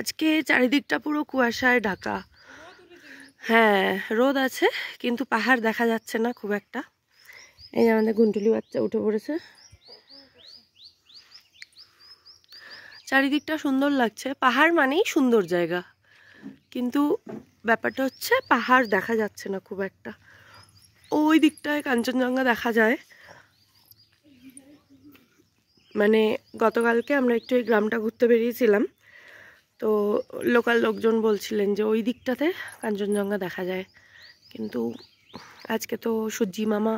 আজকে চারিদিকটা পুরো কুয়াশায় ঢাকা। হ্যাঁ, রোদ আছে কিন্তু পাহাড় দেখা যাচ্ছে না খুব একটা। এই যে আমাদের গুন্টুলি বাচ্চা উঠে পড়েছে। চারিদিকটা সুন্দর লাগছে, পাহাড় মানেই সুন্দর জায়গা, কিন্তু ব্যাপারটা হচ্ছে পাহাড় দেখা যাচ্ছে না খুব একটা। ওই দিকটায় কাঞ্চনজঙ্ঘা দেখা যায়। মানে গতকালকে আমরা একটু এই গ্রামটা ঘুরতে বেরিয়েছিলাম, তো লোকাল লোকজন বলছিলেন যে ওই দিকটাতে কাঞ্চনজঙ্ঘা দেখা যায়, কিন্তু আজকে তো সূর্যি মামা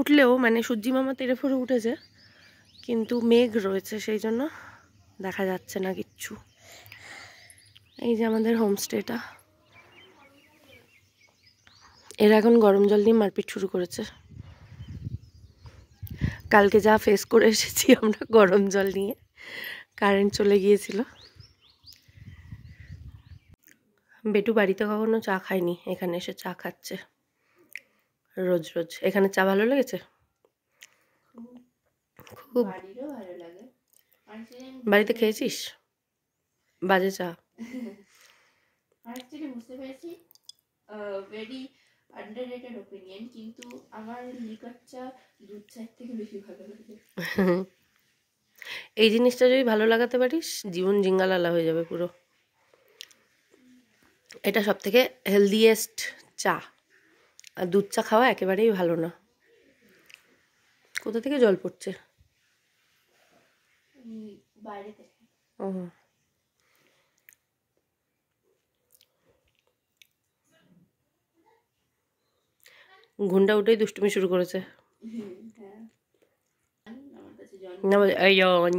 উঠলেও, মানে সূর্যি মামা তেড়ে ফুড়ে উঠেছে কিন্তু মেঘ রয়েছে, সেই জন্য দেখা যাচ্ছে না কিচ্ছু। এই যে আমাদের হোমস্টেটা, এরা এখন গরম জল দিয়ে মারপিট শুরু করেছে। কালকে যা ফেস করে এসেছি আমরা গরম জল নিয়ে, কারেন্ট চলে গিয়েছিল। বেটু বাড়িতে কখনো চা খায়নি, এখানে এসে চা খাচ্ছে রোজ রোজ। এখানে চা ভালো লেগেছে খুব? বাড়িতে খেয়েছিস বাজে চা? বুঝতে পেরেছি ভেরি আন্ডাররেটেড ওপিনিয়ন, কিন্তু আমার লিকার চা দুধ চায়ের থেকে বেশি ভালো লাগে। এই জিনিসটা যদি ভালো লাগাতে পারিস, জীবন জিঙ্গালালা হয়ে যাবে পুরো। এটা সব থেকে হেলদিয়েস্ট চা, আর দুধ চা খাওয়া একেবারেই ভালো না। কোথা থেকে জল পড়ছে? বাইরে থেকে। ও, ঘুমটা উঠেই দুষ্টুমি শুরু করেছে। এই জন,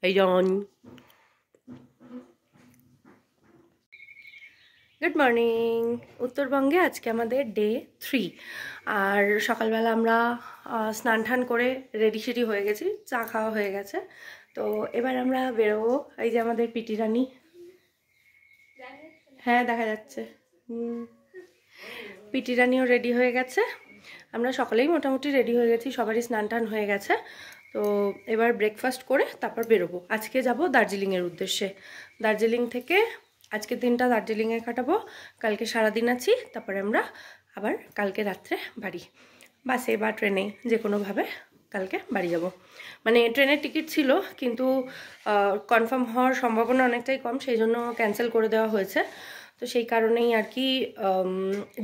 এই জন। Good morning. উত্তরবঙ্গে আজকে আমাদের ডে 3, আর সকালবেলা আমরা স্নান টান করে রেডি সেডি হয়ে গেছি, চা খাওয়া হয়ে গেছে। তো এবার আমরা বেরোবো। এই যে আমাদের পিটি রানী, হ্যাঁ দেখা যাচ্ছে। পিটি রানিও রেডি হয়ে গেছে, আমরা সকলেই মোটামুটি রেডি হয়ে গেছি, সবারই স্নান টান হয়ে গেছে। তো এবার ব্রেকফাস্ট করে তারপর বেরোবো। আজকে যাব দার্জিলিংয়ের উদ্দেশ্যে। দার্জিলিং থেকে আজকের দিনটা দার্জিলিংয়ে কাটাবো, কালকে সারাদিন আছি, তারপরে আমরা আবার কালকে রাত্রে বাড়ি। বাসে বা ট্রেনে যে কোনোভাবে কালকে বাড়ি যাব। মানে ট্রেনের টিকিট ছিল কিন্তু কনফার্ম হওয়ার সম্ভাবনা অনেকটাই কম, সেই জন্য ক্যান্সেল করে দেওয়া হয়েছে। তো সেই কারণেই আর কি,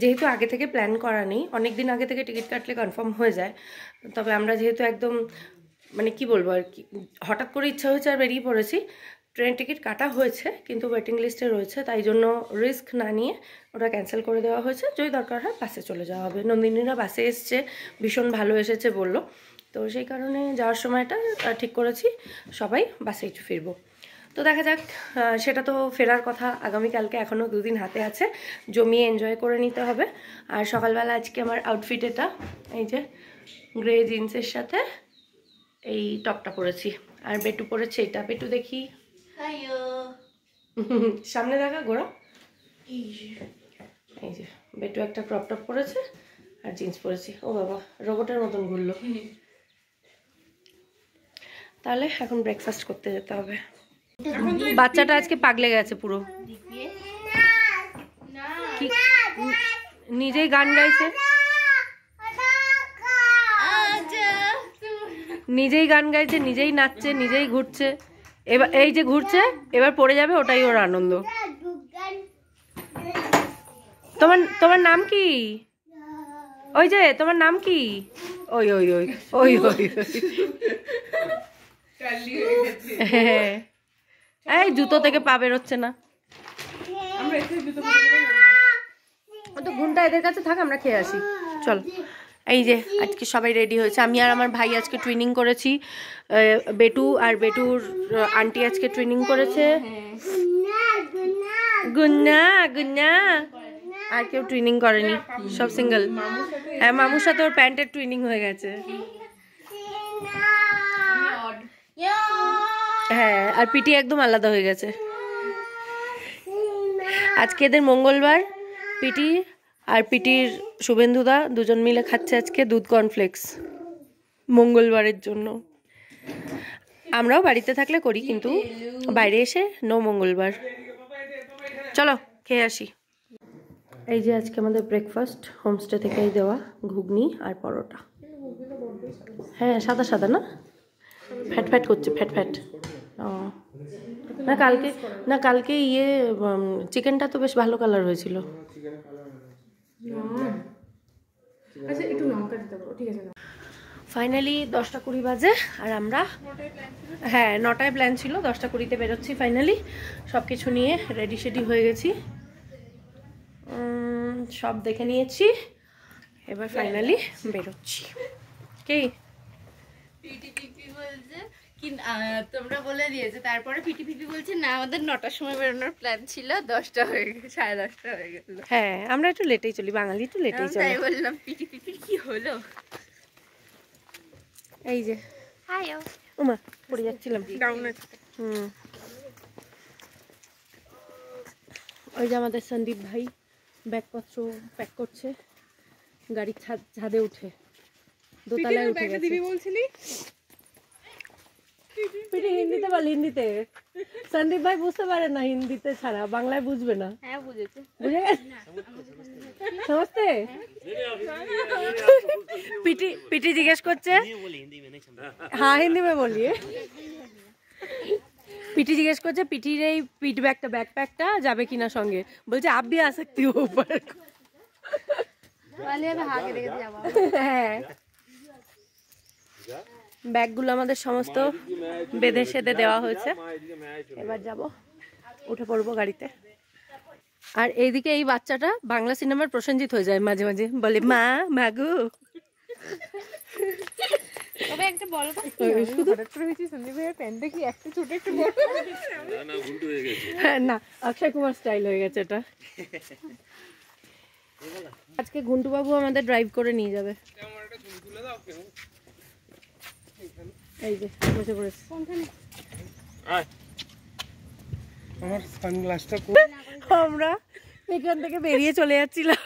যেহেতু আগে থেকে প্ল্যান করা নেই, অনেক দিন আগে থেকে টিকিট কাটলে কনফার্ম হয়ে যায়, তবে আমরা যেহেতু একদম মানে কি বলবো আর কি, হঠাৎ করে ইচ্ছা হয়েছে আর বেরিয়ে পড়েছি। ট্রেন টিকিট কাটা হয়েছে কিন্তু ওয়েটিং লিস্টে রয়েছে, তাই জন্য রিস্ক না নিয়ে ওটা ক্যান্সেল করে দেওয়া হয়েছে। যদি দরকার হয় বাসে চলে যাওয়া হবে। নন্দিনীরা বাসে এসছে, ভীষণ ভালো এসেছে বলল, তো সেই কারণে যাওয়ার সময়টা ঠিক করেছি সবাই বাসেই ফিরবো। তো দেখা যাক, সেটা তো ফেরার কথা আগামীকালকে, এখনও 2 দিন হাতে আছে, জমিয়ে এনজয় করে নিতে হবে। আর সকালবেলা আজকে আমার আউটফিট এটা, এই যে গ্রে জিন্সের সাথে এই টপটা পরেছি, আর বেটু পরেছে এটা। বেটু দেখি, সামনে দেখা গোড়া। এই যে বেটু একটা ক্রপ টপ পরেছে আর জিন্স পরেছি। ও বাবা, রোবটের মতন ঘুরলো। তাহলে এখন ব্রেকফাস্ট করতে যেতে হবে। বাচ্চাটা আজকে পাগলে গেছে পুরো, নিজেই গান গাইছে, নিজেই গান গাইছে, নিজেই নাচছে, নিজেই ঘুরছে। এবার এই যে ঘুরছে, এবার পড়ে যাবে, ওটাই ওর আনন্দ। তোমার নাম কি? ওই যে তোমার নাম কি? ওই ওই ওই ওই ওই হ্যাঁ, এই জুতো থেকে পা বেরোচ্ছে না। তো ঘুমটা এদের কাছে থাক, আমরা খেয়ে আসি, চল। এই যে আজকে সবাই রেডি হয়েছে, আমি আর আমার ভাই আজকে টুইনিং করেছি, বেটু আর বেটুর আন্টি আজকে টুইনিং করেছে। গুন্না গুন্না, আর কেউ টুইনিং করেনি, সব সিঙ্গেল। হ্যাঁ, মামুর সাথে ওর প্যান্টের টুইনিং হয়ে গেছে। হ্যাঁ, আর পিটি একদম আলাদা হয়ে গেছে। আজকে এদের মঙ্গলবার, পিটি আর পিটির শুভেন্দুদা দুজন মিলে খাচ্ছে আজকে দুধ কর্নফ্লেক্স মঙ্গলবারের জন্য। আমরাও বাড়িতে থাকলে করি, কিন্তু বাইরে এসে নো মঙ্গলবার। চলো খেয়ে আসি। এই যে আজকে আমাদের ব্রেকফাস্ট হোমস্টে থেকেই দেওয়া ঘুগনি আর পরোটা। হ্যাঁ সাদা সাদা না, ফ্যাট ফ্যাট করছে, ফ্যাট ফ্যাট। ও না কালকে ইয়ে চিকেনটা তো বেশ ভালো কালার হয়েছিল। ফাইনালি 10:20 বাজে আর আমরা, হ্যাঁ 9টায় প্ল্যান ছিল, 10:20 বেরোচ্ছি। ফাইনালি সব কিছু নিয়ে রেডি শেডি হয়ে গেছি, সব দেখে নিয়েছি, এবার ফাইনালি বেরোচ্ছি। কি পিটি বলছে কি তোমরা বলে দিয়েছে, তারপরে পিটি বলছে না আমাদের 9টার সময় বেরোনোর প্ল্যান ছিল, 10টা হয়ে গেছে, 10:30 হয়ে গেল। হ্যাঁ আমরা একটু লেটেই চলি, বাঙালি একটু লেটেই চলে। তাই বললাম পিটি কি হলো। এই যে হাই ওমা পড়ে যাচ্ছিলাম। ওই যে আমাদের সন্দীপ ভাই ব্যাগপত্র প্যাক করছে, গাড়ির ছাদে উঠে দোতলায় উঠে গেছে। পিটি হিন্দিতে বল, হিন্দিতে। সন্দীপ ভাই বুঝতে পারে না হিন্দিতে ছাড়া, বাংলায় বুঝবে না। হ্যাঁ বুঝেছে, বুঝে গেছে সমস্তে। পিটি জিজ্ঞেস করছে, হ্যাঁ হিন্দি মে বলিয়ে। পিটি জিজ্ঞেস করছে পিটির এই পিট ব্যাগটা ব্যাকপ্যাকটা যাবে কিনা সঙ্গে, বলছে আপ भी आ सकती हो ऊपर। হ্যাঁ ব্যাগগুলো আমাদের সমস্ত বেঁধে সেধে দেওয়া হয়েছে, এবার যাব উঠে পড়বো গাড়িতে। আর এইদিকে এই বাচ্চাটা বাংলা সিনেমার প্রসেনজিৎ হয়ে যায় মাঝে মাঝে, বলে মা মাগু। একটা বড় না অক্ষয় কুমার স্টাইল হয়ে গেছে এটা। আজকে ঘুন্টু বাবু আমাদের ড্রাইভ করে নিয়ে যাবে। এই যে বসে পড়েছে। আমরা এখান থেকে বেরিয়ে চলে যাচ্ছিলাম,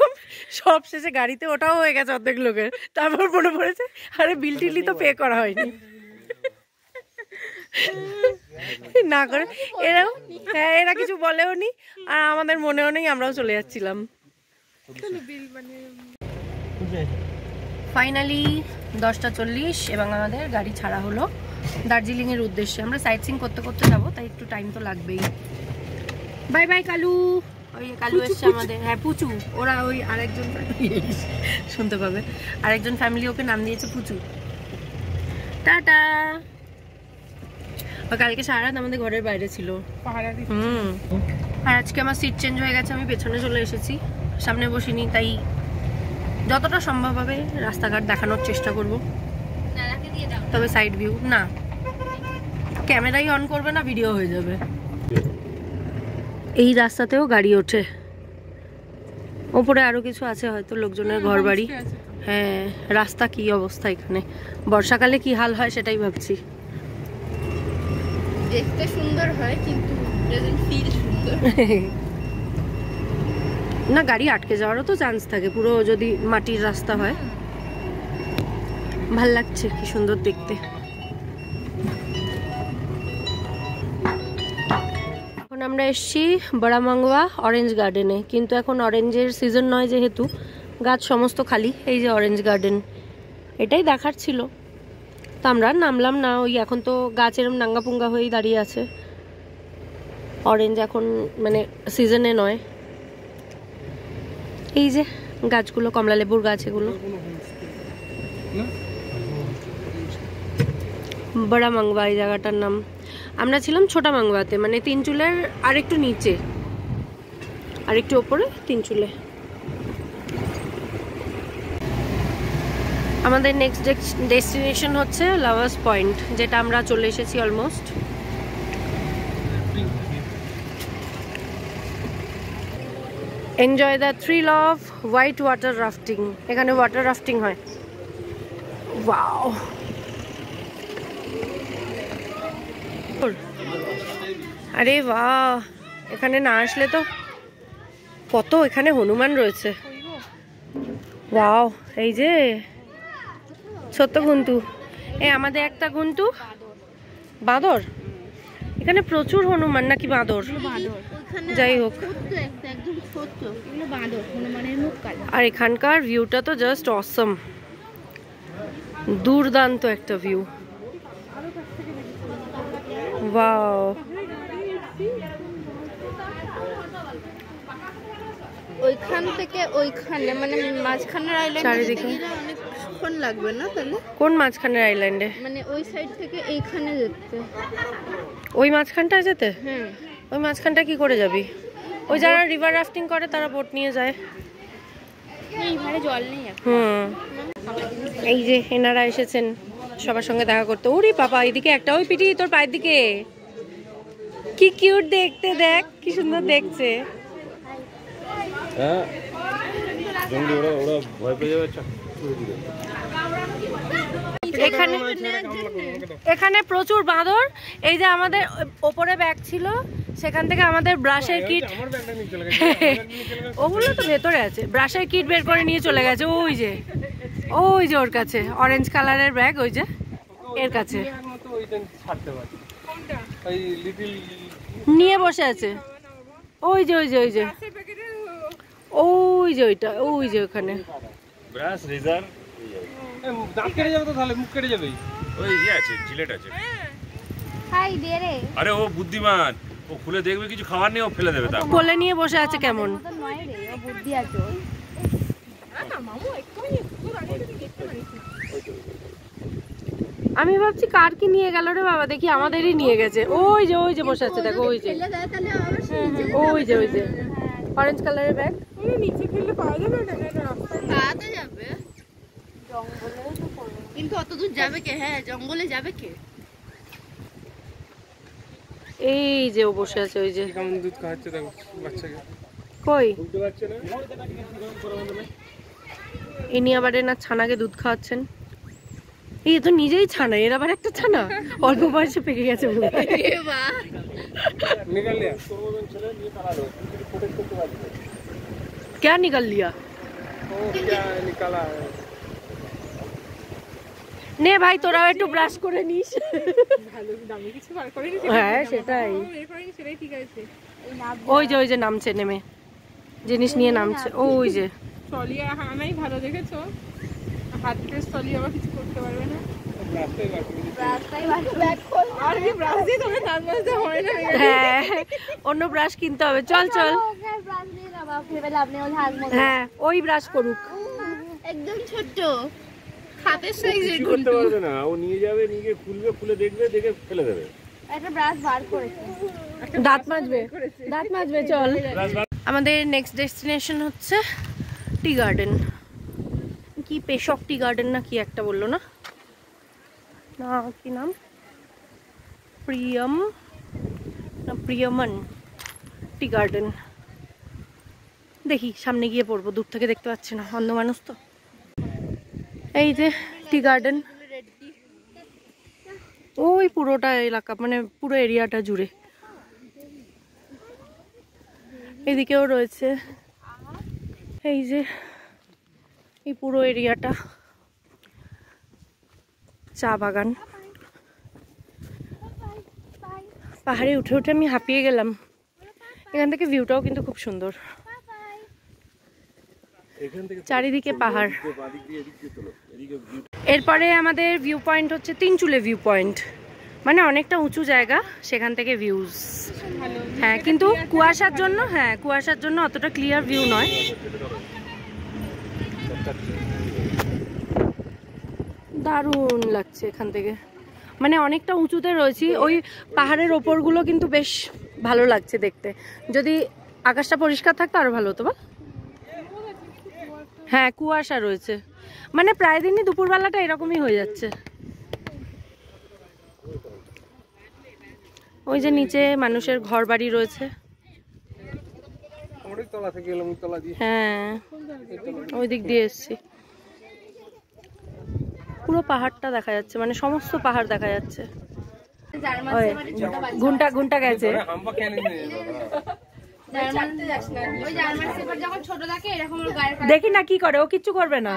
সব শেষে গাড়িতে ওটাও হয়ে গেছে অর্ধেক লোকের। তারপর মনে পড়েছে আরে বিল টিলি তো পে করা হয়নি না করে এরাও, হ্যাঁ এরা কিছু বলেও নি আর আমাদের মনেও নেই, আমরাও চলে যাচ্ছিলাম। ফাইনালি 10:40 এবং আমাদের গাড়ি ছাড়া হলো দার্জিলিং এর উদ্দেশ্যে। আমরা সাইট সিইং করতে করতে যাবো, তাই একটু টাইম তো লাগবেই। Bye bye Kalu. ওই কালু এসছে আমাদের, হ্যাঁ পুচু। ওরা ওই আরেকজন শুনতে পাবে, আরেকজন ফ্যামিলি ওকে নাম দিয়েছে পুচু। টাটা। কালকে সারা রাত আমাদের ঘরের বাইরে ছিল। আর আজকে আমার সিট চেঞ্জ হয়ে গেছে, আমি পেছনে চলে এসেছি, সামনে বসিনি। তাই যতটা সম্ভব হবে রাস্তাঘাট দেখানোর চেষ্টা করব, তবে সাইড ভিউ না, ক্যামেরাই অন করবে না, ভিডিও হয়ে যাবে। এই রাস্তাতেও গাড়ি ওঠে, ওপরে আরো কিছু আছে হয়তো লোকজনের ঘর বাড়ি। হ্যাঁ রাস্তা কি অবস্থা এখানে, বর্ষাকালে কি হাল হয় সেটাই ভাবছি। দেখতে সুন্দর হয় কিন্তু ডাজন্ট ফিল সুন্দর। না গাড়ি আটকে যাওয়ারও তো চান্স থাকে, পুরো যদি মাটির রাস্তা হয়। ভাল লাগছে, কি সুন্দর দেখতে। এখন আমরা এসছি বড়ামাঙ্গুয়া অরেঞ্জ গার্ডেনে, কিন্তু এখন অরেঞ্জের সিজন নয় যেহেতু গাছ সমস্ত খালি। এই যে অরেঞ্জ গার্ডেন, এটাই দেখার ছিল, তো আমরা নামলাম না। ওই এখন তো গাছ এরম নাঙ্গাপুঙ্গা হয়েই দাঁড়িয়ে আছে, অরেঞ্জ এখন মানে সিজনে নয়। এই যে গাছগুলো কমলা লেবুর গাছ, এগুলো বড়া মাঙ্গুয়া এই জায়গাটার নাম। আমরা ছিলাম ছোটা মাঙ্গুয়াতে, মানে তিনচুলের আরেকটু নিচে, আরেকটু ওপরে তিনচুলে। আমাদের নেক্সট ডেস্টিনেশন হচ্ছে লাভার্স পয়েন্ট, যেটা আমরা চলে এসেছি almost. Enjoy the thrill off white water rafting. এখানে ওয়াটার রাফটিং হয়। ওয়াও, আরে বাহ, এখানে না আসলে তো। কত এখানে হনুমান রয়েছে। ওয়াও, এই যে ছোট্ট গুন্টু, এই আমাদের একটা গুন্টু বাঁদর। এখানে প্রচুর হনুমান নাকি বাঁদর, যাই হোক। আর এখানকার ভিউটা তো জাস্ট অসম, দুর্দান্ত একটা ভিউ। ওয়াও, ওইখান থেকে ওইখানে মানে মাঝখানের আইল্যান্ডে যেতে গেলে অনেকক্ষণ লাগবে না তাহলে? কোন মাঝখানের আইল্যান্ডে? মানে ওই সাইড থেকে এইখানে যেতে। ওই মাঝখানটা যেতে? হুম। ওই মাঝখানটা কি করে যাবি? ওই যারা রিভার রাফটিং করে তারা বোট নিয়ে যায়। এইখানে জল নেই এখন। এই যে এনারা এসেছেন সবার সঙ্গে দেখা করতে। ওরে বাবা, এইদিকে একটা, ওই পিটি তোর পায়ের দিকে, কি কিউট দেখতে, দেখ কি সুন্দর দেখছে। হ্যাঁ, ওরা ভয় পেয়ে যাবে। এখানে এখানে প্রচুর বাঁদর। এই যে আমাদের ওপরে ব্যাগ ছিল, সেখান থেকে আমাদের ব্রাশের কিট, ওগুলো তো ভেতরে আছে, ব্রাশের কিট বের করে নিয়ে চলে গেছে। ওই যে ওর কাছে অরেঞ্জ কালারের ব্যাগ, ওই যে এর কাছে নিয়ে বসে আছে। ওই যে ওইটা, ওই যে ওখানে ব্রাশ রেজার দাঁত কেটে যাবে তো, তাহলে মুখ কেটে যাবে। ওই ইয়ে আছে, জিলেট আছে। হাই দে রে। আরে ও বুদ্ধিমান, ও খুলে দেখবে কিছু খাবার নেই, ও ফেলে দেবে। তা কোলে নিয়ে বসে আছে কেমন। নয় রে, ও বুদ্ধি আছে। আমি ভাবছি কার কি নিয়ে গেল রে বাবা, দেখি আমাদেরই নিয়ে গেছে। ওই যে বসে আছে, দেখো ওই যে অরেঞ্জ কালারের ব্যাগ। নিচে ফেললে পাওয়া যাবে না, পাওয়া যাবে জঙ্গলে তো পড়ে, কিন্তু অত দূর যাবে কে? হ্যাঁ, জঙ্গলে যাবে কে? এই যে ও বসে আছে, ওই যে কেমন দুধ খাওয়াচ্ছে দেখো বাচ্চাকে। কই বুঝতে পারছে না, ইনি আবার না ছানাকে দুধ খাওয়াচ্ছেন। এই তো নিজেই ছানা, এর আবার একটা ছানা অল্প বয়সে পেকে গেছে বলে। क्या निकल लिया? নে ভাই, তোরাও একটু ব্রাশ করে নিস। হ্যাঁ সেটাই। ওই যে নামছে, নেমে জিনিস নিয়ে নামছে। ওই যে টলিয়া হানাই ভালো দেখেছো, হাত দিয়ে টলিয়া আবার কিছু করতে পারবে না। হ্যাঁ, অন্য ব্রাশ কিনতে হবে। চল হ্যাঁ, ওই ব্রাশ করুক। একদম ছোট হাতের সাইজের করতে পারবে না, ও নিয়ে যাবে, নিয়ে খুলবে, খুলে দেখবে, দেখে ফেলে দেবে। একটা ব্রাশ বার করেছে, দাঁত মাজবে। চল, আমাদের নেক্সট ডেস্টিনেশন হচ্ছে টি গার্ডেন। কি পেশক টি গার্ডেন না কি একটা বললো না, কি নাম, প্রিয়মন টি গার্ডেন। দেখি সামনে গিয়ে পড়বো, দূর থেকে দেখতে পাচ্ছি না, অন্ধ মানুষ তো। এই যে টি গার্ডেন, ওই পুরোটা এলাকা, মানে পুরো এরিয়াটা জুড়ে। এদিকেও রয়েছে, এই যে এই পুরো এরিয়াটা চা বাগান। পাহাড়ে উঠে উঠে আমি হাঁপিয়ে গেলাম। এখান থেকে ভিউটাও কিন্তু খুব সুন্দর, চারিদিকে পাহাড়। এরপরে আমাদের ভিউ পয়েন্ট হচ্ছে তিনচুলে ভিউ পয়েন্ট, মানে অনেকটা উঁচু জায়গা, সেখান থেকে ভিউজ। হ্যাঁ, কিন্তু কুয়াশার জন্য অতটা ক্লিয়ার ভিউ নয়। দারুণ লাগছে এখান থেকে, মানে অনেকটা উঁচুতে রয়েছি। ওই পাহাড়ের ওপরগুলো কিন্তু বেশ ভালো লাগছে দেখতে। যদি আকাশটা পরিষ্কার থাকতো আরো ভালো হতো। বা হ্যাঁ, কুয়াশা রয়েছে, মানে প্রায় দিনই দুপুরবেলাটা এরকমই হয়ে যাচ্ছে। ওই যে নিচে মানুষের ঘর বাড়ি রয়েছে। হ্যাঁ, ওই দিক দিয়ে এসছি, পুরো পাহাড়টা দেখা যাচ্ছে, মানে সমস্ত পাহাড় দেখা যাচ্ছে। ঘুন্টা গেছে। দেখি না কি করে, ও কিচ্ছু করবে না।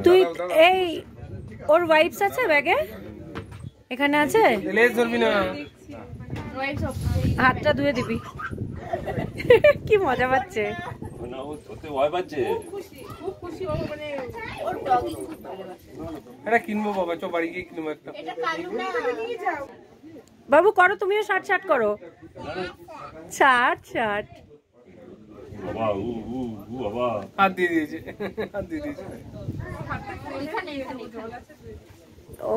তুই এই ওর ওয়াইপস আছে ব্যাগে, এখানে আছে, লেজ ধরবি না। হাতটা ধুয়ে দিবি। কি মজা পাচ্ছে। না ওতে ভয় পাচ্ছে। খুব খুশি বাবা, মানে ওর ডগিং খুব ভালোবাসে। এটা কিনবো বাবা, চো বাড়ি গিয়ে কিনবো একটা। এটা কালু না, নিয়ে যাও। বাবু করো, তুমিও শার্ট শার্ট করো, শার্ট শার্ট। বাবা বাবা হাত দিয়ে দিয়েছে, হাত দিয়ে দিয়েছে।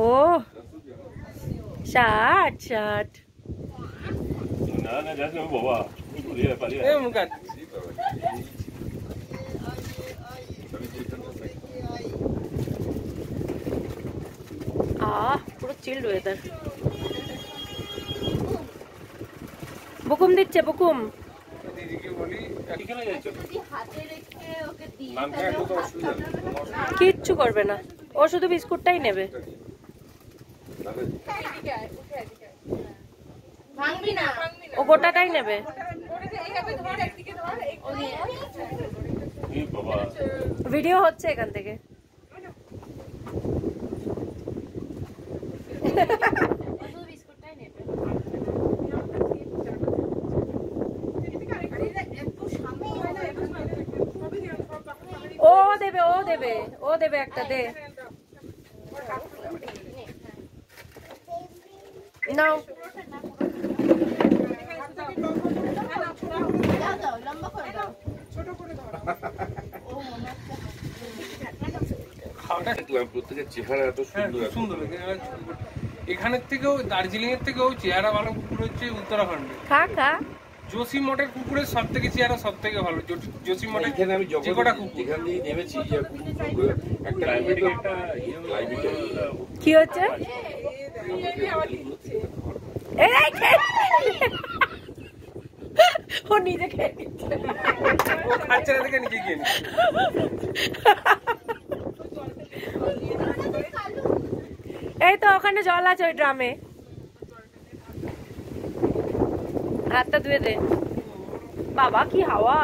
ও শার্ট শার্ট। না না যাস না বাবা, পালিয়ে এ মুখ কাট। পুরো চিল্ড ওয়েদার। বুকুম দিচ্ছে, বুকুম। দিদিকে বলি এখানে যাচ্ছ, হাতে রেখে ওকে দিই। নামটা একটু তো অসুবিধা নেই। কিচ্ছু করবে না, ও শুধু বিস্কুটটাই নেবে। ভাঙবি না। ও গোটাটাই নেবে। এ বাবা ভিডিও হচ্ছে এখান থেকে। শুধু বিস্কুটটাই নেবে। ও দেবে, ও দেবে, ও দেবে একটা, দে নাও। দাও দাও, লম্বা করে দাও। প্রত্যেকের চেহারা এত সুন্দর। এখানের থেকেও, দার্জিলিং এর থেকেও চেহারা ভালো কুকুর হচ্ছে উত্তরাখণ্ডে। খা খা। জসি মঠের কুকুরের সব থেকে চেহারা সব থেকে ভালো। জসি মঠের যে কটা কুকুর কি হচ্ছে? এই খেয়ে, ও নিজে খেয়ে নিচ্ছে। ও খাচ্ছে না দেখে নিজে খেয়ে নিচ্ছে। এই তো ওখানে জল আছে ওই ড্রামে, হাতটা ধুয়ে দে। বাবা কি হাওয়া।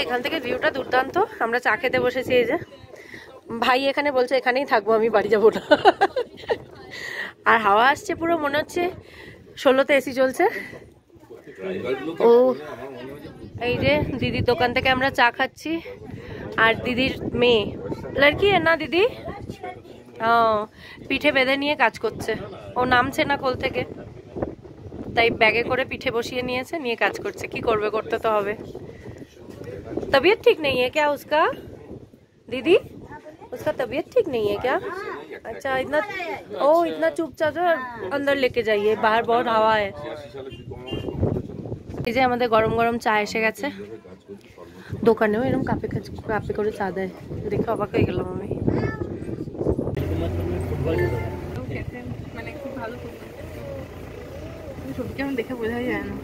এখান থেকে ভিউটা দুর্দান্ত। আমরা চা খেতে বসেছি, এই যে ভাই এখানে বলছে এখানেই থাকবো, আমি বাড়ি যাবো না। আর হাওয়া আসছে পুরো, মনে হচ্ছে 16তে এসি চলছে। ও এই যে দিদির দোকান থেকে আমরা চা খাচ্ছি, আর দিদির মেয়ে লড়কি না দিদি, পিঠে বেঁধে নিয়ে কাজ করছে। ও নামছে না কোল থেকে, তাই ব্যাগে করে পিঠে বসিয়ে নিয়েছে, নিয়ে কাজ করছে। কি করবে, করতে তো হবে। तबीयत ठीक नहीं है क्या उसका दीदी? उसका तबीयत ठीक नहीं है क्या? अच्छा इतना चुपचाप अंदर लेके जाइए, बाहर बहुत हवा है। এই যে আমাদের গরম গরম চা এসে গেছে। দোকানেও এরকম কাপে করে চা দেয়, দেখে অবাক হয়ে গেলাম আমি। মানে খুব ভালো ছবি কেমন দেখে বোঝাই যায় না।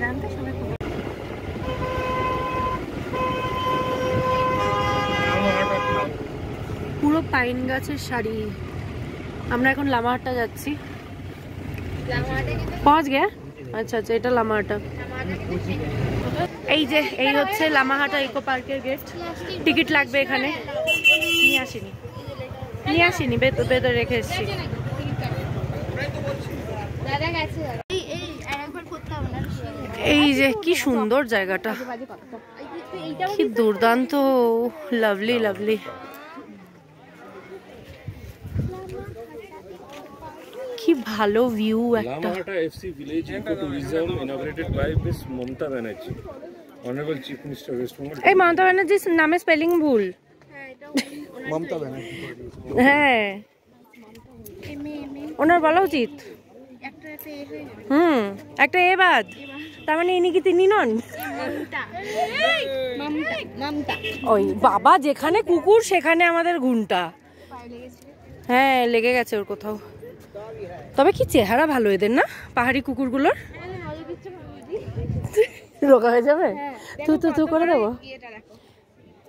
জানতে সবাই পুরো পাইন গাছের শাড়ি। আমরা এখন লামাহাট্টা যাচ্ছি। পৌঁছ গে? আচ্ছা আচ্ছা, এটা লামাহাট্টা। এই যে এই হচ্ছে লামাহাট্টা ইকো পার্কের গেট। টিকিট লাগবে এখানে। নিয়ে আসিনি, বেতরে রেখে এসেছি। এই যে কি সুন্দর জায়গাটা, কি দুর্দান্ত, লাভলি লাভলি। কি ভালো ভিউ একটা। Lamahatta FC village eco tourism inaugurated by Miss Mamata Banerjee, honourable chief minister West Bengal. এই মমতা ব্যানার্জির নামে স্পেলিং ভুল। মমতা ব্যানার্জি, হ্যাঁ ওনার বলা উচিত। একটা এ বাদ, তার মানে ইনি কি তিনি নন? ওই বাবা, যেখানে কুকুর সেখানে আমাদের ঘুমটা। হ্যাঁ লেগে গেছে ওর কোথাও। তবে কি চেহারা ভালো এদের না, পাহাড়ি কুকুরগুলোর। রোগা হয়ে যাবে, তু করে দেবো।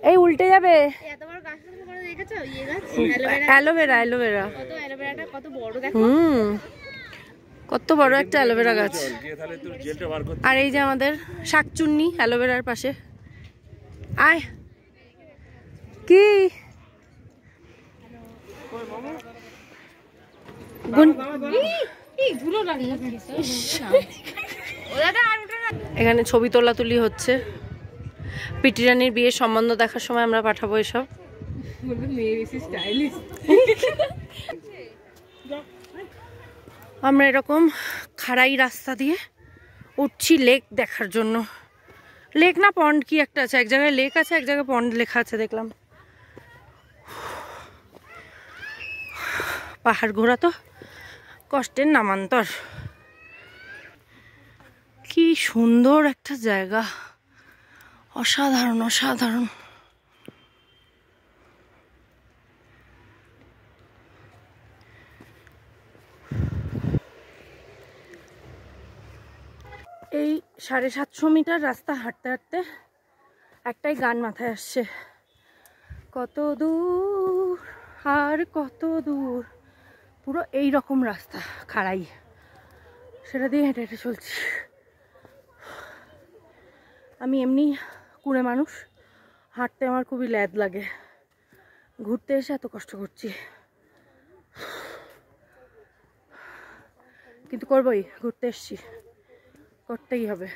এই উল্টে যাবে। Aloe vera, aloe vera. কত বড় একটা অ্যালোভেরা গাছ। আর এই যে আমাদের শাকচুন্নি অ্যালোভেরার পাশে। আয় কি এখানে ছবি তোলাতুলি হচ্ছে। পিটি রানীর বিয়ের সম্বন্ধ দেখার সময় আমরা পাঠাবো এসব। আমরা এরকম খাড়াই রাস্তা দিয়ে উঠছি লেক দেখার জন্য। লেক না পন্ড কি একটা আছে, এক জায়গায় লেক আছে, এক জায়গায় পন্ড লেখা আছে দেখলাম। পাহাড় ঘোরা তো কষ্টের নামান্তর। কি সুন্দর একটা জায়গা, অসাধারণ অসাধারণ। এই 750 মিটার রাস্তা হাঁটতে হাঁটতে একটাই গান মাথায় আসছে, কত দূর আর কত দূর। পুরো এই রকম রাস্তা খাড়াই, সেটা দিয়ে হেঁটে হেঁটে চলছি। আমি এমনি কুড়ে মানুষ, হাঁটতে আমার খুবই ল্যাদ লাগে, ঘুরতে এসে এত কষ্ট করছি, কিন্তু করবোই, ঘুরতে এসছি, করতেই হবে।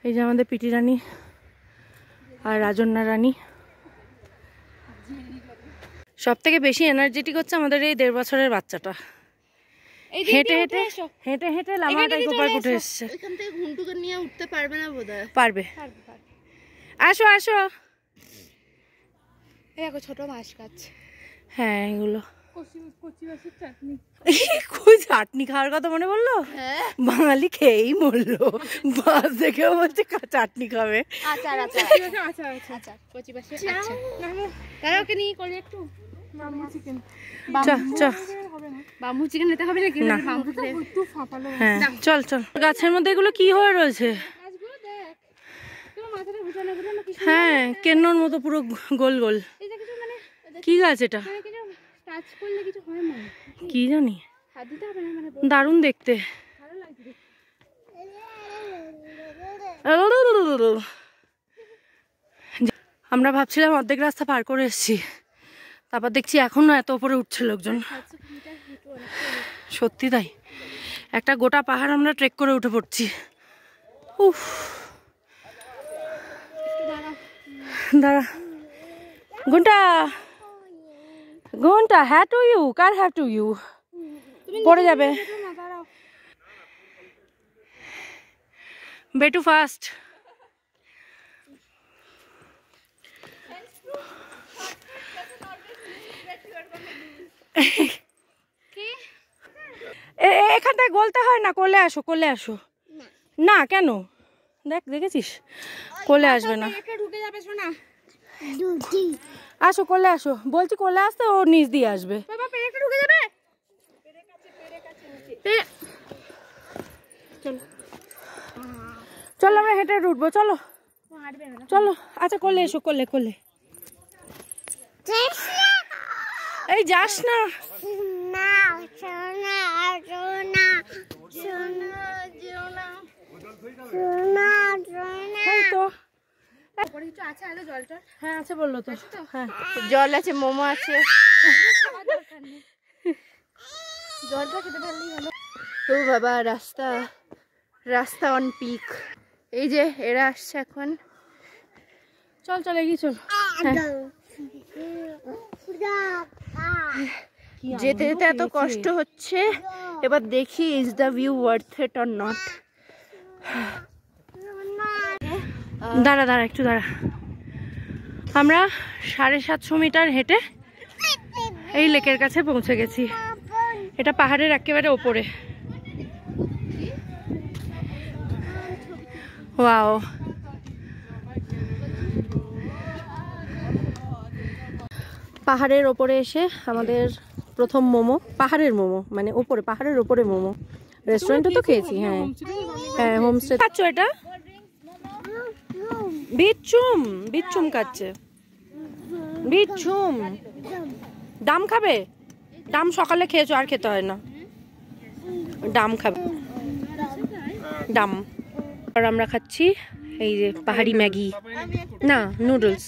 এই যে আমাদের পিটি রানী আর রাজন্যা রানী। সব থেকে বেশি এনার্জেটিক হচ্ছে আমাদের এই 1.5 বছরের বাচ্চাটা। হেঁটে হেঁটে হেঁটে হেঁটে লামাটাই কোপায় উঠে এসছে। এখান থেকে ঘুন্টুকে নিয়ে উঠতে পারবে না বোধহয়। পারবে, আসো আসো। এই দেখো ছোট মাছ গাছ। হ্যাঁ এগুলো কচি মাছের চাটনি। চাটনি খাওয়ার কথা মনে পড়লো, বাঙালি খেয়েই মরলো। বাস দেখেও বলছে চাটনি খাবে। আচার আচার আচ্ছা আচ্ছা আচার কচি মাছের আচার। তারা ওকে নিয়ে করলে একটু বাম্বু চিকেন। বাম্বু চিকেন নিতে হবে নাকি? না। একটু ফাঁপালো। হ্যাঁ চল চল। গাছের মধ্যে এগুলো কি হয়ে রয়েছে? গাছগুলো দেখ, তোর মাথাটা ঘুটানো ঘুটানো কি হ্যাঁ কেন্নর মতো পুরো গোল গোল। এটা কিছু মানে কি গাছ এটা? মানে কিছু টাচ করলে কিছু হয় না, কি জানি, হাত দিতে হবে না, মানে দারুণ দেখতে। ভালো লাগছে। আমরা ভাবছিলাম অর্ধেক রাস্তা পার করে এসেছি, তারপর দেখছি এখনো এত উপরে উঠছে লোকজন। সত্যি তাই, একটা গোটা পাহাড় আমরা ট্রেক করে উঠে পড়ছি। উফ, দাঁড়া ঘন্টা ঘন্টা, হ্যাঁ টু ইউ, কার হ্যাঁ টু ইউ, পড়ে যাবে। বেটু ফাস্ট। এখান থেকে গলতে হয় না, কোলে আসো কোলে আসো। না কেন, দেখ দেখেছিস, কোলে আসবে না। ঢুকে যাবে শোনা, আসো কোলে আসো, বলছি কোলে আসতে, ও নিচ দিয়ে আসবে। বাবা পেরেকটা ঢুকে যাবে। চলো আমরা হেঁটে উঠবো, চলো চলো। আচ্ছা কোলে এসো, কোলে কোলে। এই যাস না, এই তো কিছু আছে আলো জলটা? হ্যাঁ আছে বললো তো। হ্যাঁ জল আছে, মোমো আছে, জলটা খেতে পারলেই হলো। তো বাবা রাস্তা, রাস্তা অন পিক। এই যে এরা আসছে এখন, চল চল এগিয়ে চল। যেতে যেতে এত কষ্ট হচ্ছে, এবার দেখি is the view worth it or not. দাঁড়া দাঁড়া একটু দাঁড়া। আমরা 750 মিটার হেঁটে এই লেকের কাছে পৌঁছে গেছি। এটা পাহাড়ের একেবারে ওপরে। ওয়াও, পাহাড়ের ওপরে এসে আমাদের প্রথম মোমো, পাহাড়ের মোমো মানে ওপরে, পাহাড়ের ওপরে মোমো। রেস্টুরেন্টে তো খেয়েছি। হ্যাঁ হ্যাঁ হোমস্টে। খাচ্ছ এটা? বিচ্ছুম, বিচ্ছুম খাচ্ছে, বিচ্ছুম। ডাম খাবে? ডাম সকালে খেয়েছো, আর খেতে হয় না। ডাম খাবে, ডাম। আর আমরা খাচ্ছি এই যে পাহাড়ি ম্যাগি, না নুডলস।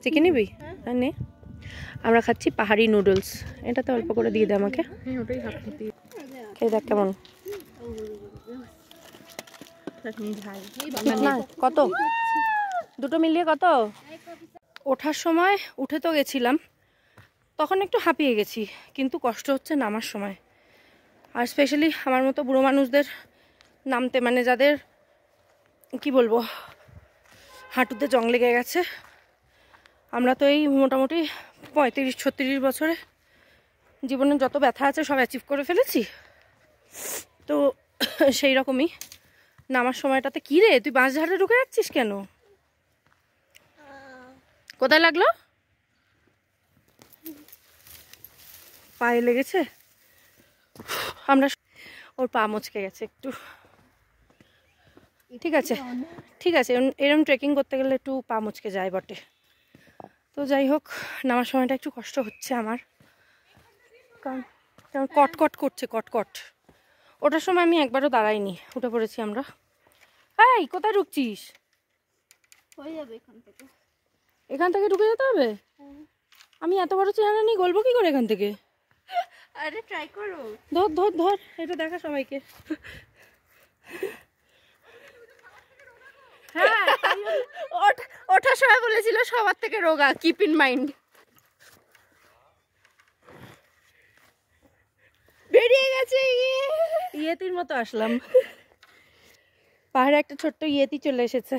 চিকেন নিবি? হ্যাঁ নে। আমরা খাচ্ছি পাহাড়ি নুডলস। এটাতে অল্প করে দিয়ে দে আমাকে। ওটাই হাত দিতে খেয়ে দেখ কেমন। না, কত? দুটো মিলিয়ে কত? ওঠার সময় উঠে তো গেছিলাম, তখন একটু হাঁপিয়ে গেছি, কিন্তু কষ্ট হচ্ছে নামার সময়। আর স্পেশালি আমার মতো বুড়ো মানুষদের নামতে, মানে যাদের কি বলবো হাঁটুতে জং লেগে গেছে। আমরা তো এই মোটামুটি 35-36 বছরে জীবনের যত ব্যথা আছে সব অ্যাচিভ করে ফেলেছি। তো সেই রকমই নামার সময়টাতে কি রে, তুই বাঁশঝাড়ে ঢুকে যাচ্ছিস কেন? কোথায় লাগলো? পায়ে লেগেছে। আমরা ওর পা মচকে গেছে একটু। ঠিক আছে ঠিক আছে, এরম ট্রেকিং করতে গেলে একটু পা মচকে যায় বটে। তো যাই হোক, নামার সময়টা একটু কষ্ট হচ্ছে আমার, কারণ কটকট করছে, কটকট। ওটার সময় আমি একবারও দাঁড়াইনি, উঠে পড়েছি আমরা। এই কোথায় ঢুকছিস? এখান থেকে ঢুকে যেতে হবে? আমি এত বড় চেহারা নিয়ে গল্প কি করে এখান থেকে? আরে ট্রাই করো। ধর ধর ধর, এটা দেখা সবাইকে। হ্যাঁ, ওঠার সময় বলেছিল সবার থেকে রোগা, কিপ ইন মাইন্ড। বেরিয়ে গেছে। ইয়েতির মতো আসলাম, পাহাড়ে একটা ছোট্ট ইয়েতি চলে এসেছে।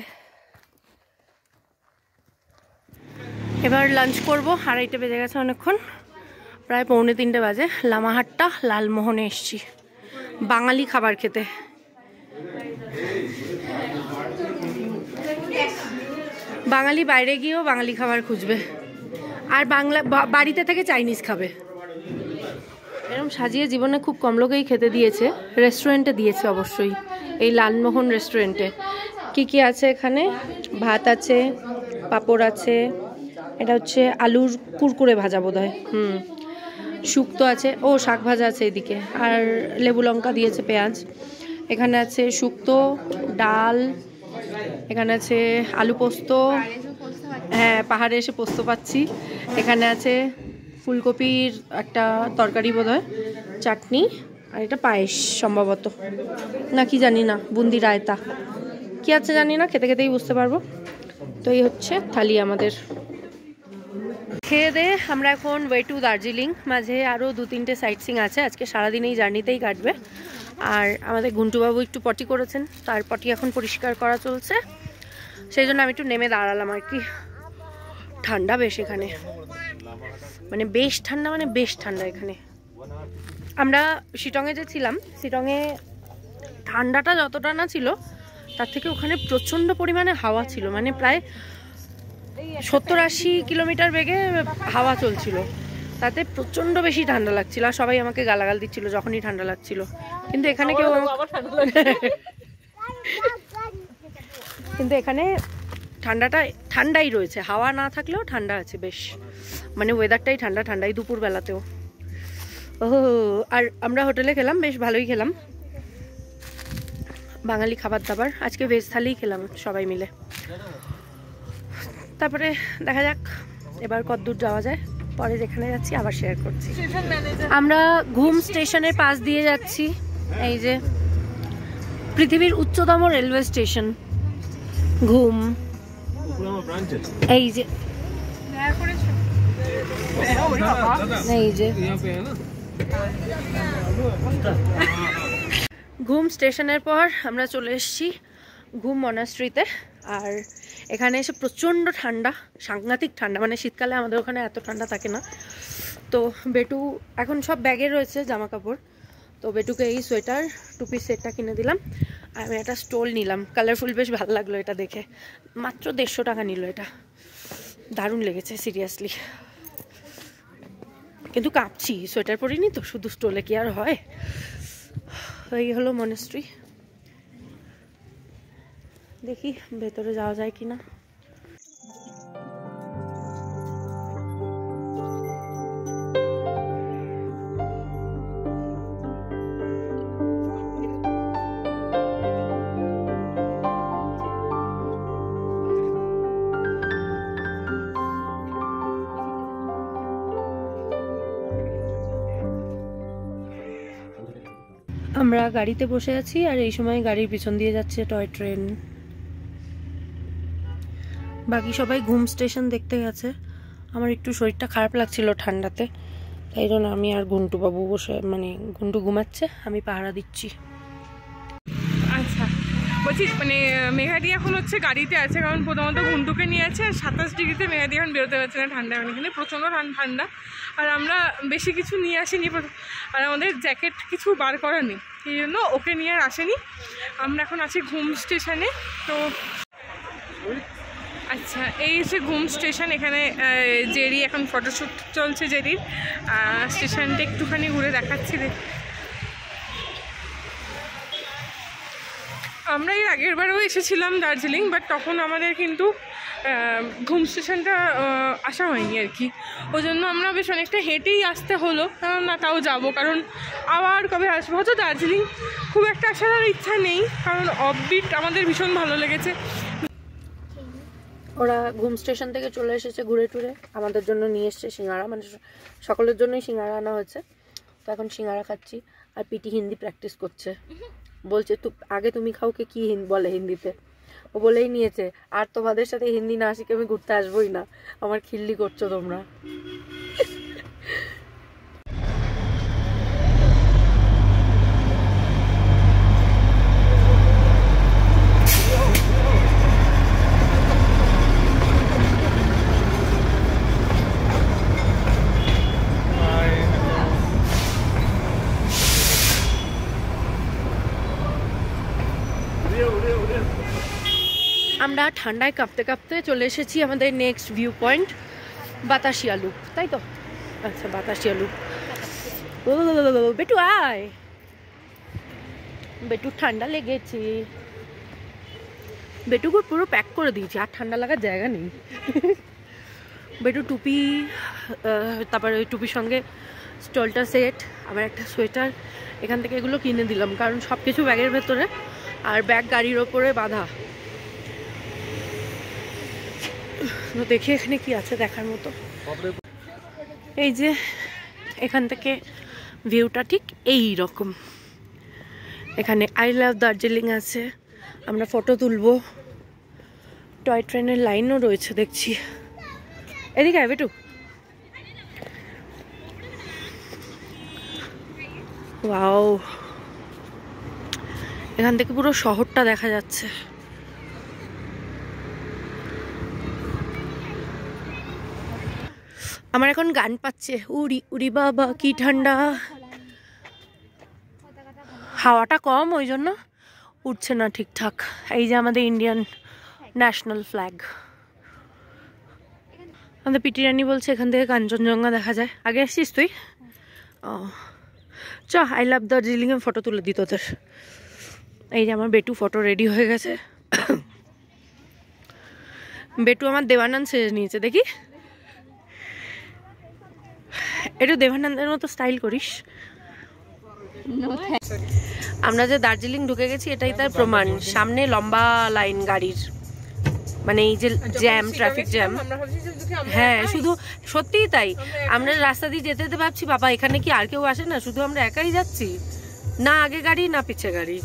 এবার লাঞ্চ করবো, 2:30 বেজে গেছে অনেকক্ষণ, প্রায় 2:45 বাজে। লামাহাট্টা লালমোহনে এসছি বাঙালি খাবার খেতে। বাঙালি বাইরে গিয়েও বাঙালি খাবার খুঁজবে, আর বাড়িতে থেকে চাইনিজ খাবে। এরকম সাজিয়ে জীবনে খুব কম লোকেই খেতে দিয়েছে। রেস্টুরেন্টে দিয়েছে অবশ্যই, এই লালমোহন রেস্টুরেন্টে। কি কি আছে এখানে? ভাত আছে, পাঁপড় আছে, এটা হচ্ছে আলুর কুরকুরে ভাজা বোধ হয়, শুক্তো আছে, ও শাক ভাজা আছে এদিকে, আর লেবু লঙ্কা দিয়েছে, পেঁয়াজ। এখানে আছে শুক্তো, ডাল, এখানে আছে আলু পোস্ত, হ্যাঁ পাহাড়ে এসে পোস্ত পাচ্ছি। এখানে আছে ফুলকপির একটা তরকারি বোধ হয়, চাটনি, আর এটা পায়েস সম্ভবত, না কি জানি না, বুন্দি রায়তা কি আছে জানি না, খেতে খেতেই বুঝতে পারবো। তো এই হচ্ছে থালি আমাদের। খেয়ে দে আমরা এখন ওয়ে টু দার্জিলিং। মাঝে আরও 2-3টে সাইট সিং আছে, আজকে সারাদিন এই জার্নিতেই কাটবে। আর আমাদের গুন্টুবাবু একটু পটি করেছেন, তার পটি এখন পরিষ্কার করা চলছে, সেই জন্য আমি একটু নেমে দাঁড়ালাম আর কি। ঠান্ডা বেশ এখানে, মানে বেশ ঠান্ডা, মানে বেশ ঠান্ডা এখানে। আমরা শিটংয়ে যে ছিলাম, শিটংয়ে ঠান্ডাটা যতটা না ছিল তার থেকে ওখানে প্রচণ্ড পরিমাণে হাওয়া ছিল, মানে প্রায় 70-80 কিলোমিটার বেগে হাওয়া চলছিল, তাতে প্রচণ্ড বেশি ঠান্ডা লাগছিল। আর সবাই আমাকে গালাগাল দিচ্ছিল যখনই ঠান্ডা লাগছিল, কিন্তু এখানে কেউ কিন্তু এখানে ঠান্ডাই রয়েছে, হাওয়া না থাকলেও ঠান্ডা আছে বেশ, মানে ওয়েদারটাই ঠান্ডা ঠান্ডাই দুপুরবেলাতেও। ও আর আমরা হোটেলে খেলাম, বেশ ভালোই খেলাম, বাঙালি খাবার দাবার। আজকে ভেজ থালিই খেলাম সবাই মিলে। তারপরে দেখা যাক এবার কতদূর যাওয়া যায়, পরে যেখানে যাচ্ছি আবার শেয়ার করছি। আমরা ঘুম স্টেশনের পাশ দিয়ে যাচ্ছি, এই যে পৃথিবীর উচ্চতম রেলওয়ে স্টেশন ঘুম, এই যে এই যে ঘুম স্টেশনের পর আমরা চলে এসেছি ঘুম মনাস্ট্রিতে। আর এখানে এসে প্রচণ্ড ঠান্ডা, সাংঘাতিক ঠান্ডা, মানে শীতকালে আমাদের ওখানে এত ঠান্ডা থাকে না। তো বেটু এখন সব ব্যাগে রয়েছে জামা কাপড়, তো বেটুকে এই সোয়েটার 2 পিস সেটটা কিনে দিলাম। আর আমি একটা স্টোল নিলাম, কালারফুল, বেশ ভালো লাগলো এটা দেখে। মাত্র 150 টাকা নিল, এটা দারুণ লেগেছে সিরিয়াসলি। কিন্তু কাঁপছি, সোয়েটার পরিনি তো, শুধু স্টোলে কি আর হয়। এই হলো মনাস্ট্রি, দেখি ভেতরে যাওয়া যায় কিনা। আমরা গাড়িতে বসে আছি আর এই সময় গাড়ির পিছন দিয়ে যাচ্ছে টয় ট্রেন। বাকি সবাই ঘুম স্টেশন দেখতে গেছে। আমার একটু শরীরটা খারাপ লাগছিল ঠান্ডাতে, তাই জন্য আমি আর গুন্টু বাবু বসে, মানে গুন্টু ঘুমাচ্ছে, আমি পাহারা দিচ্ছি। আচ্ছা বলছি, মানে মেঘাদি এখন হচ্ছে গাড়িতে আছে, কারণ প্রথমত ঘুন্টুকে নিয়ে আছে। আর 27 ডিগ্রিতে মেঘাদি এখন বেরোতে পারছে না ঠান্ডা, মানে এখানে প্রচণ্ড ঠান্ডা। আর আমরা বেশি কিছু নিয়ে আসিনি, আর আমাদের জ্যাকেট কিছু বার করা নেই, এই জন্য ওকে নিয়ে আর আসেনি। আমরা এখন আছি ঘুম স্টেশনে। তো আচ্ছা, এই হচ্ছে ঘুম স্টেশন। এখানে জেরি এখন ফটোশ্যুট চলছে জেরির। স্টেশনটা একটুখানি ঘুরে দেখাচ্ছি। আমরা এর আগের বারেও এসেছিলাম দার্জিলিং, বাট তখন আমাদের কিন্তু ঘুম স্টেশনটা আসা হয়নি আর কি। ওই জন্য আমরা বেশ অনেকটা হেঁটেই আসতে হলো, কারণ না তাও যাবো, কারণ আবার কবে আসবো। হয়তো দার্জিলিং খুব একটা আসার ইচ্ছা নেই, কারণ অফবিট আমাদের ভীষণ ভালো লেগেছে। ওরা ঘুম স্টেশন থেকে চলে এসেছে ঘুরে টুরে, আমাদের জন্য নিয়ে এসছে সিঙ্গারা, মানে সকলের জন্যই সিঙ্গারা আনা হয়েছে। তো এখন সিঙ্গারা খাচ্ছি, আর পিটি হিন্দি প্র্যাকটিস করছে। বলছে আগে তুমি খাও, কে কি বলে হিন্দিতে, ও বলেই নিয়েছে আর তোমাদের সাথে হিন্দি না শিখে আমি ঘুরতে আসবোই না, আমার খিল্লি করছো তোমরা। আমরা ঠান্ডায় কাঁপতে কাঁপতে চলে এসেছি আমাদের next view point, Batasia loop, তাই তো? আচ্ছা, বাতাসিয়া লুপ। ও বেটু আয়, বেটু ঠান্ডা লেগেছে। বেটুকে পুরো প্যাক করে দিয়েছি, আর ঠান্ডা লাগার জায়গা নেই। বেটু টুপি, তারপরে ওই টুপির সঙ্গে স্টলটা সেট, আবার একটা সোয়েটার, এখান থেকে এগুলো কিনে দিলাম, কারণ সব কিছু ব্যাগের ভেতরে, আর ব্যাগ গাড়ির ওপরে বাঁধা। দেখি এখানে কি আছে দেখার মতো। এই যে এখান থেকে ভিউটা ঠিক এই রকম। এখানে আই লাভ দার্জিলিং আছে, আমরা ফটো তুলবো। টয় ট্রেনের লাইনও রয়েছে দেখছি। এদিকে আয় বেটু। ওয়াও, এখান থেকে পুরো শহরটা দেখা যাচ্ছে। আমার এখন গান পাচ্ছে, উড়ি উড়ি বাবা কি ঠান্ডা। হাওয়াটা কম, ওই জন্য উঠছে না ঠিকঠাক। এই যে আমাদের ইন্ডিয়ান ন্যাশনাল ফ্ল্যাগ। আমাদের পিটি রানী বলছে এখান থেকে কাঞ্চনজঙ্ঘা দেখা যায়। আগে আসছিস তুই? ও চ, I love Darjeeling A photo তুলে দিত তোদের। এই যে আমার বেটু ফটো রেডি হয়ে গেছে। বেটু আমার দেবানন্দ সেজে নিয়েছে, দেখি একটু দেবানন্দের মতো স্টাইল করিস। আমরা যে দার্জিলিং ঢুকে গেছি এটাই তার প্রমাণ। সামনে লম্বা লাইন গাড়ির, মানে এই যে জ্যাম, ট্রাফিক জ্যাম। হ্যাঁ, শুধু সত্যিই তাই। আমরা রাস্তা দিয়ে যেতে যেতে ভাবছি বাবা এখানে কি আর কেউ আসে না, শুধু আমরা একাই যাচ্ছি, না আগে গাড়ি না পিছে গাড়ি।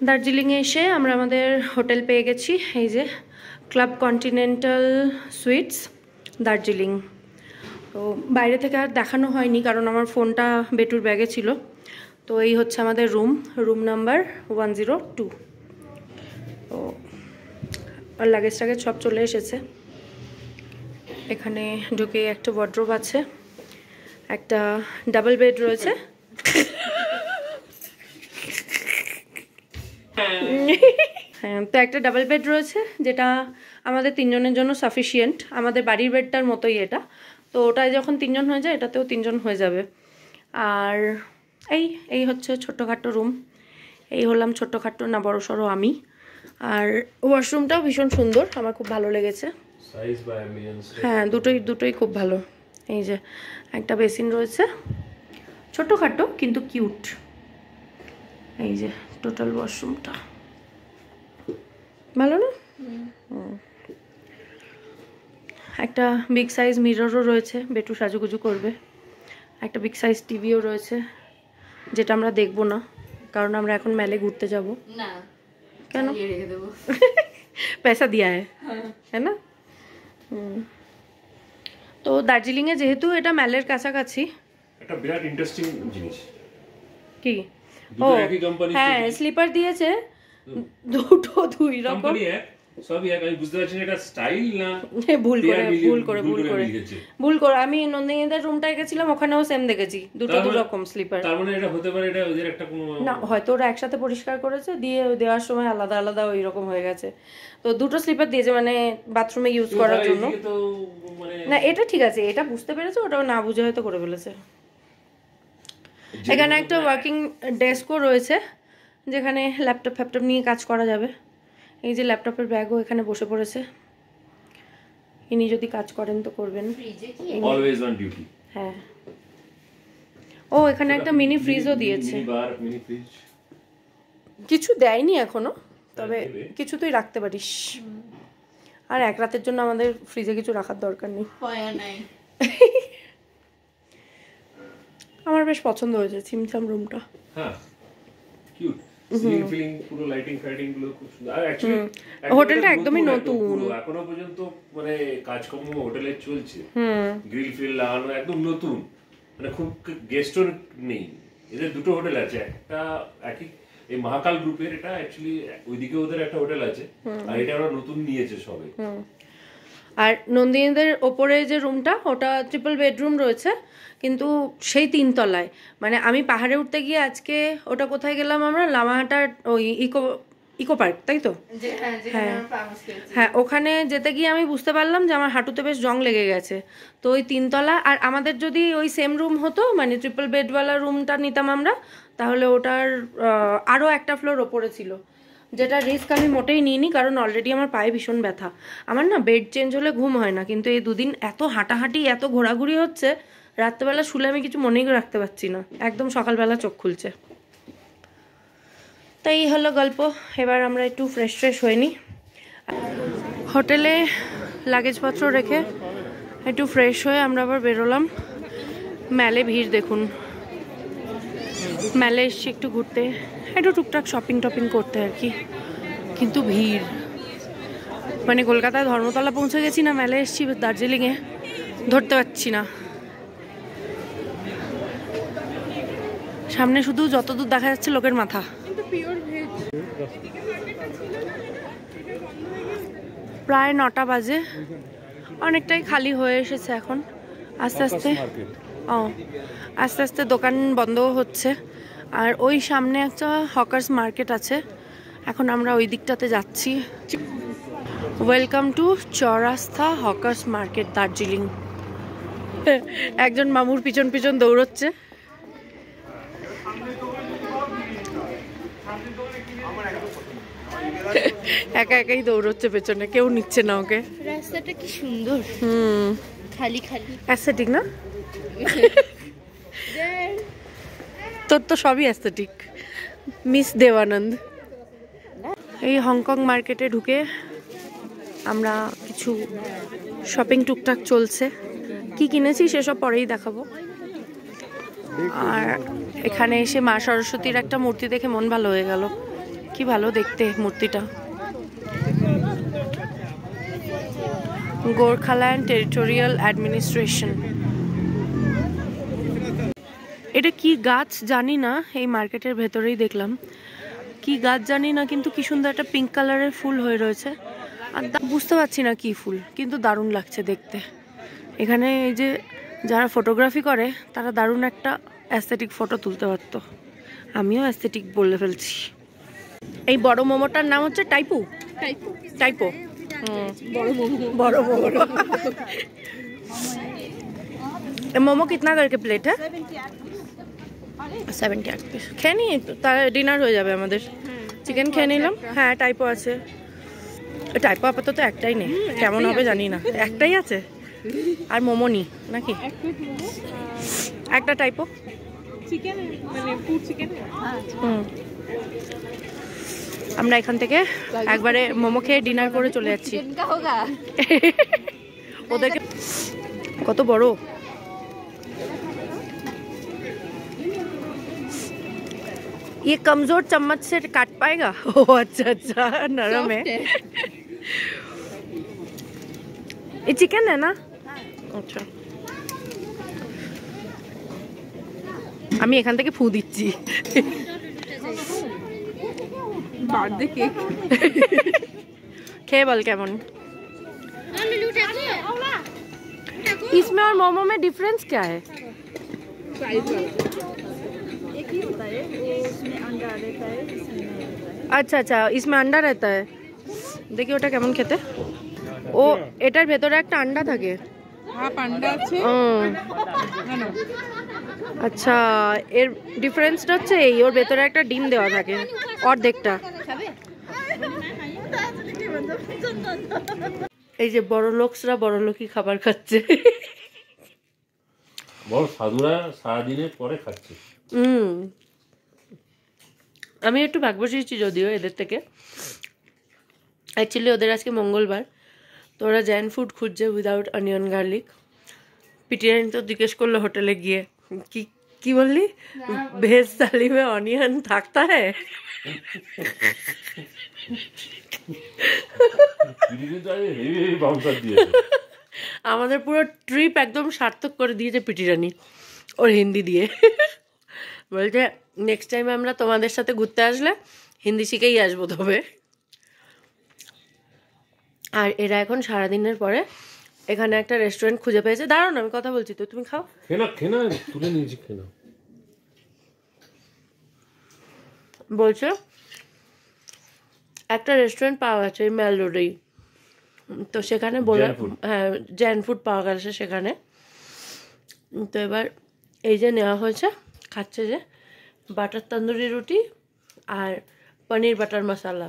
দার্জিলিংয়ে এসে আমরা আমাদের হোটেল পেয়ে গেছি। এই যে ক্লাব কন্টিনেন্টাল সুইটস দার্জিলিং। তো বাইরে থেকে আর দেখানো হয়নি, কারণ আমার ফোনটা বেটুর ব্যাগে ছিল। তো এই হচ্ছে আমাদের রুম নাম্বার 102। তো আর লাগেজ টাগেজ সব চলে এসেছে। এখানে ঢুকে একটা ওয়ার্ড্রোব আছে, একটা ডাবল বেড রয়েছে। হ্যাঁ, তো একটা ডাবল বেড রয়েছে, যেটা আমাদের 3 জনের জন্য সাফিসিয়েন্ট। আমাদের বাড়ির বেডটার মতোই এটা। তো ওটায় যখন 3 জন হয়ে যায়, এটাতেও 3 জন হয়ে যাবে। আর এই হচ্ছে ছোট্টখাট্টো রুম। এই হলাম ছোট্টখাট্টো না বড় সড়ো আমি। আর ওয়াশরুমটাও ভীষণ সুন্দর, আমার খুব ভালো লেগেছে। হ্যাঁ, দুটোই খুব ভালো। এই যে একটা বেসিন রয়েছে, ছোট্টখাট্টো কিন্তু কিউট। এই যে টোটাল ওয়াশরুমটা। ভালো না? একটা বিগ সাইজ মিররও রয়েছে, বেটু সাজুগুজু করবে। একটা বিগ সাইজ টিভিও রয়েছে, যেটা আমরা দেখবো না কারণ আমরা এখন মেলে ঘুরতে যাব। না কেন? রেখে দেবো। पैसा दिया है ना? তো দার্জিলিংয়ে যেহেতু এটা মেলের কাছাকাছি, একটা বিরাট ইন্টারেস্টিং জিনিস কি দুটো একই কোম্পানি, হ্যাঁ স্লিপার দিয়েছে দুটো দুই রকম। কোম্পানি এক সবই এক। আমি বুঝতে পারছি না এটা স্টাইল না ভুল করে আমি নন্দিনীদের রুমটায় গেছিলাম, ওখানেও সেম দেখেছি, দুটো দু রকম স্লিপার। তার মানে এটা হতে পারে এটা ওদের একটা কোনো না, হয়তো ওরা একসাথে পরিষ্কার করেছে, দিয়ে দেওয়ার সময় আলাদা আলাদা ওই রকম হয়ে গেছে। তো দুটো স্লিপার দিয়েছে মানে বাথরুমে ইউজ করার জন্য। তো মানে না এটা ঠিক আছে, এটা বুঝতে পেরেছে, ওটাও না বুঝে হয়তো করে ফেলেছে। এখানে একটা ওয়ার্কিং ডেস্কও রয়েছে যেখানে ল্যাপটপ ফ্যাপটপ নিয়ে কাজ করা যাবে। এই যে ল্যাপটপের ব্যাগও এখানে বসে পড়েছে, ইনি যদি কাজ করেন তো করবেন। Always on duty. হ্যাঁ, ও এখানে একটা মিনি ফ্রিজও দিয়েছে। মিনি বার, মিনি ফ্রিজ কিছু দেয়নি এখনো, তবে কিছু তুই রাখতে পারিস। আর এক রাতের জন্য আমাদের ফ্রিজে কিছু রাখার দরকার নেই। আমার বেশ পছন্দ হয়েছে ছিমছাম রুমটা। হ্যাঁ কিউট, সিলিং ফিলিং পুরো লাইটিং ফাইটিং গুলো খুব সুন্দর। আর অ্যাকচুয়ালি হোটেলটা একদমই নতুন, এখনো পর্যন্ত মানে কাজকর্ম হোটেলে চলছে। গ্রিল ফিল লাগানো একদম নতুন, মানে খুব গেস্টও নেই। এদের দুটো হোটেল আছে, একটা একই এই মহাকাল গ্রুপের, এটা অ্যাকচুয়ালি ওইদিকে ওদের একটা হোটেল আছে, আর এটা ওরা নতুন নিয়েছে সবে। আর নন্দিনীদের ওপরে যে রুমটা ওটা ট্রিপল বেডরুম রয়েছে, কিন্তু সেই 3 তলায়। মানে আমি পাহাড়ে উঠতে গিয়ে আজকে ওটা কোথায় গেলাম আমরা, লামাহাটার ওই ইকো পার্ক, তাই তো? হ্যাঁ, ওখানে যেতে গিয়ে আমি বুঝতে পারলাম যে আমার হাঁটুতে বেশ জং লেগে গেছে। তো ওই 3 তলা, আর আমাদের যদি ওই সেম রুম হতো মানে ট্রিপল বেডওয়ালা রুমটা নিতাম আমরা, তাহলে ওটার আরও একটা ফ্লোর ওপরে ছিল, যেটা রিস্ক আমি মোটেই নিইনি কারণ অলরেডি আমার পায়ে ভীষণ ব্যথা। আমার না বেড চেঞ্জ হলে ঘুম হয় না, কিন্তু এই দুদিন এত হাঁটাহাঁটি এত ঘোরাঘুরি হচ্ছে, রাত্রেবেলা শুলে আমি কিছু মনেই রাখতে পারছি না, একদম সকালবেলা চোখ খুলছে। তাই হলো গল্প। এবার আমরা একটু ফ্রেশ হয়ে নিই, হোটেলে লাগেজপত্র রেখে একটু ফ্রেশ হয়ে আমরা আবার বেরোলাম। মেলে ভিড় দেখুন, মেলে এসছি একটু ঘুরতে, একটু টুকটাক শপিং টপিং করতে আর কি, কিন্তু ভিড় মানে কলকাতায় ধর্মতলা পৌঁছে গেছি না, মেলে এসছি দার্জিলিংয়ে, ধরতে পারছি না। সামনে শুধু যতদূর দেখা যাচ্ছে লোকের মাথা। প্রায় 9টা বাজে, অনেকটাই খালি হয়ে এসেছে এখন। আস্তে আস্তে দোকান বন্ধ হচ্ছে। আর ওই সামনে একটা হকার্স মার্কেট আছে, এখন আমরা ওই দিকটাতে যাচ্ছি। ওয়েলকাম টু চৌরাস্তা হকার্স মার্কেট দার্জিলিং। একজন মামুর পিছন পিছন দৌড়চ্ছে। একা একাই দৌড়চ্ছে পেছনে, কেউ নিচ্ছে না ওকে। রাস্তাটা কি সুন্দর, খালি খালি অ্যাস্থেটিক না? তোর তো সবই অ্যাস্থেটিক, মিস দেবানন্দ। এই হংকং মার্কেটে ঢুকে আমরা কিছু শপিং টুকটাক চলছে, কি কিনেছি সেসব পরেই দেখাবো। আর এখানে এসে মা সরস্বতীর একটা মূর্তি দেখে মন ভালো হয়ে গেল, কি ভালো দেখতে মূর্তিটা। Gorkhaland territorial administration. এটা কি গাছ জানি না, এই মার্কেটের ভেতরেই দেখলাম কি গাছ জানি না, কিন্তু কি সুন্দর একটা পিঙ্ক কালারের ফুল হয়ে রয়েছে, আর বুঝতে পারছি না কি ফুল, কিন্তু দারুণ লাগছে দেখতে। এখানে এই যে যারা ফটোগ্রাফি করে তারা দারুণ একটা অ্যাস্থেটিক ফটো তুলতে পারতো, আমিও অ্যাস্থেটিক বলে ফেলছি। এই বড় মোমোটার নাম হচ্ছে টাইপো। বড় মোমো। मोमो कितना करके प्लेट है? 70 পিস। খেয়ে নিই, তার ডিনার হয়ে যাবে আমাদের। চিকেন খেয়ে নিলাম। হ্যাঁ টাইপো আছে, টাইপো আপাতত একটাই নেই, কেমন হবে জানি না, একটাই আছে। আর মোমো নি নাকি? একটা টাইপো চিকেন, মানে পুর চিকেন। আমরা এখান থেকে একবারে মোমো খেয়ে ডিনার করে চলে যাচ্ছি। ওদেরকে কত বড়, ये कमजोर चम्मच से काट पाएगा? ओ अच्छा अच्छा, नरम है। ये चिकन है ना? अच्छा, আমি এখান থেকে ফু দিচ্ছি। বার্থডে কেক খেয়ে বল কেমন। इसमें और मोमो में डिफरेंस क्या है? अच्छा अच्छा, इसमें अंडा रहता है। देखिए ওটা কেমন খেতে। ও এটার ভেতরে একটা আন্ডা থাকে। হ্যাঁ পান্ডা আছে। আচ্ছা, এর ডিফারেন্সটা হচ্ছে এই, ওর ভেতরে একটা ডিম দেওয়া থাকে অর্ধেকটা। এই যে বড় লোকসরা বড় লোকই খাবার খাচ্ছে। বড় সাধুরা সারাদিনের পরে খাচ্ছে। আমি একটু ভাগ বসিয়েছি যদিও এদের থেকে। অ্যাকচুয়ালি ওদের আজকে মঙ্গলবার, তো ওরা জৈন ফুড খুঁজছে উইদাউট অনিয়ন গার্লিক। পিটিরানি তো জিজ্ঞেস করলো হোটেলে গিয়ে, কি কি বললি, ভেজ থালি মে অনিয়ন থাকতা হ্যায়? আমাদের পুরো ট্রিপ একদম সার্থক করে দিয়েছে পিটিরানি ওর হিন্দি দিয়ে। বলছে নেক্সট টাইম আমরা তোমাদের সাথে ঘুরতে আসলে হিন্দি শিখেই আসবো তবে। আর এরা এখন সারাদিনের পরে এখানে একটা রেস্টুরেন্ট খুঁজে পেয়েছে। দাঁড়াও না, আমি কথা বলছি তো, তুমি খাও। খেনা তুলে নিয়েছি, খেনা। বলছে একটা রেস্টুরেন্ট পাওয়া গেছে এই মেল রোডেই, তো সেখানে বলে হ্যাঁ জৈন ফুড পাওয়া গেছে সেখানে। তো এবার এই যে নেওয়া হয়েছে, খাচ্ছে যে বাটার তন্দুরি রুটি আর পনির বাটার মশলা।